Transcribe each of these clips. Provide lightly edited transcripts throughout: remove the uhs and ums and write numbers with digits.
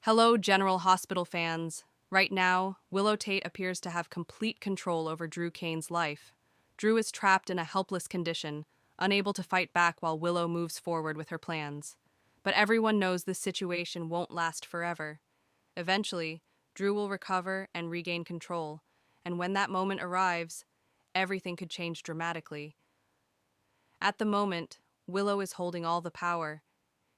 Hello, General Hospital fans. Right now, Willow Tate appears to have complete control over Drew Kane's life. Drew is trapped in a helpless condition, unable to fight back while Willow moves forward with her plans. But everyone knows this situation won't last forever. Eventually, Drew will recover and regain control, and when that moment arrives, everything could change dramatically. At the moment, Willow is holding all the power.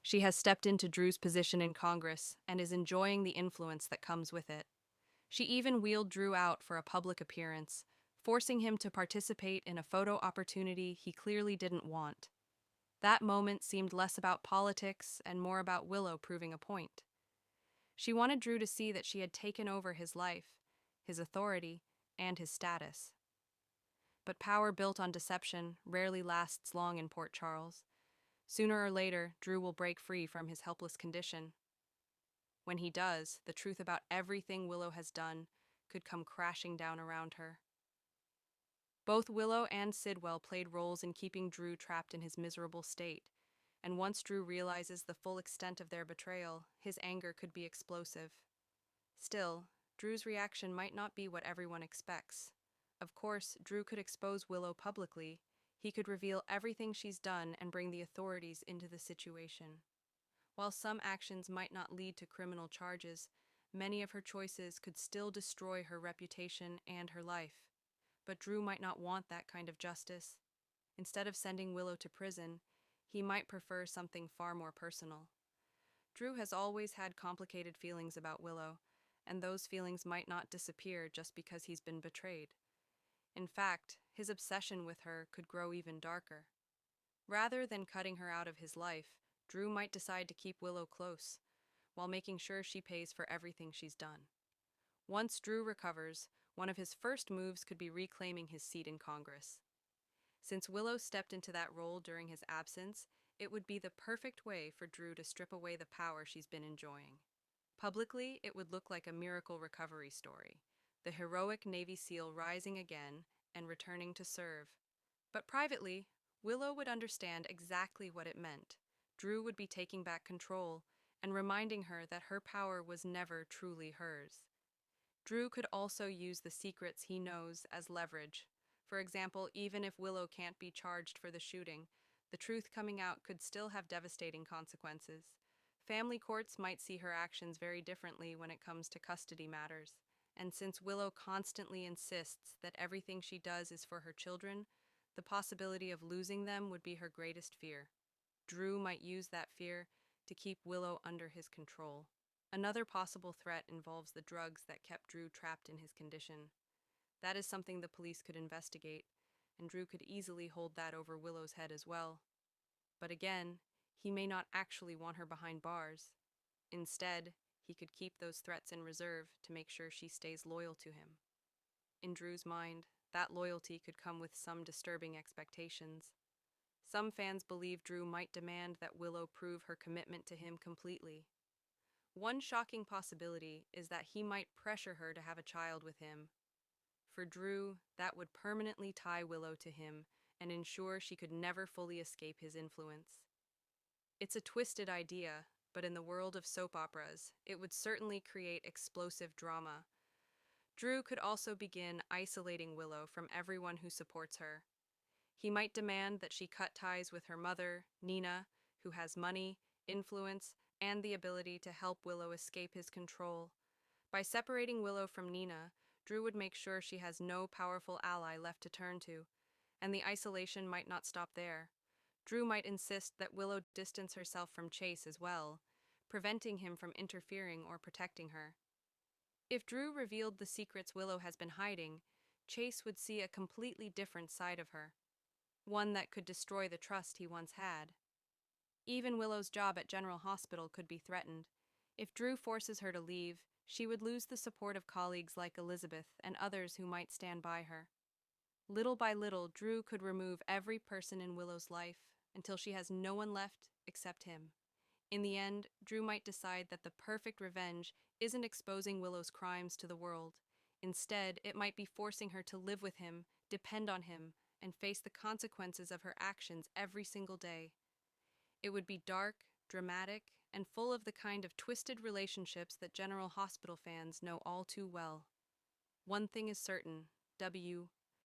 She has stepped into Drew's position in Congress and is enjoying the influence that comes with it. She even wheeled Drew out for a public appearance, forcing him to participate in a photo opportunity he clearly didn't want. That moment seemed less about politics and more about Willow proving a point. She wanted Drew to see that she had taken over his life, his authority, and his status. But power built on deception rarely lasts long in Port Charles. Sooner or later, Drew will break free from his helpless condition. When he does, the truth about everything Willow has done could come crashing down around her. Both Willow and Sidwell played roles in keeping Drew trapped in his miserable state, and once Drew realizes the full extent of their betrayal, his anger could be explosive. Still, Drew's reaction might not be what everyone expects. Of course, Drew could expose Willow publicly. He could reveal everything she's done and bring the authorities into the situation. While some actions might not lead to criminal charges, many of her choices could still destroy her reputation and her life. But Drew might not want that kind of justice. Instead of sending Willow to prison, he might prefer something far more personal. Drew has always had complicated feelings about Willow, and those feelings might not disappear just because he's been betrayed. In fact, his obsession with her could grow even darker. Rather than cutting her out of his life, Drew might decide to keep Willow close, while making sure she pays for everything she's done. Once Drew recovers, one of his first moves could be reclaiming his seat in Congress. Since Willow stepped into that role during his absence, it would be the perfect way for Drew to strip away the power she's been enjoying. Publicly, it would look like a miracle recovery story, the heroic Navy SEAL rising again and returning to serve. But privately, Willow would understand exactly what it meant. Drew would be taking back control and reminding her that her power was never truly hers. Drew could also use the secrets he knows as leverage. For example, even if Willow can't be charged for the shooting, the truth coming out could still have devastating consequences. Family courts might see her actions very differently when it comes to custody matters. And since Willow constantly insists that everything she does is for her children, the possibility of losing them would be her greatest fear. Drew might use that fear to keep Willow under his control. Another possible threat involves the drugs that kept Drew trapped in his condition. That is something the police could investigate, and Drew could easily hold that over Willow's head as well. But again, he may not actually want her behind bars. Instead, he could keep those threats in reserve to make sure she stays loyal to him. In Drew's mind, that loyalty could come with some disturbing expectations. Some fans believe Drew might demand that Willow prove her commitment to him completely. One shocking possibility is that he might pressure her to have a child with him. For Drew, that would permanently tie Willow to him and ensure she could never fully escape his influence. It's a twisted idea, but in the world of soap operas, it would certainly create explosive drama. Drew could also begin isolating Willow from everyone who supports her. He might demand that she cut ties with her mother, Nina, who has money, influence, and the ability to help Willow escape his control. By separating Willow from Nina, Drew would make sure she has no powerful ally left to turn to, and the isolation might not stop there. Drew might insist that Willow distance herself from Chase as well, preventing him from interfering or protecting her. If Drew revealed the secrets Willow has been hiding, Chase would see a completely different side of her, one that could destroy the trust he once had. Even Willow's job at General Hospital could be threatened. If Drew forces her to leave, she would lose the support of colleagues like Elizabeth and others who might stand by her. Little by little, Drew could remove every person in Willow's life until she has no one left except him. In the end, Drew might decide that the perfect revenge isn't exposing Willow's crimes to the world. Instead, it might be forcing her to live with him, depend on him, and face the consequences of her actions every single day. It would be dark, dramatic, and full of the kind of twisted relationships that General Hospital fans know all too well. One thing is certain, W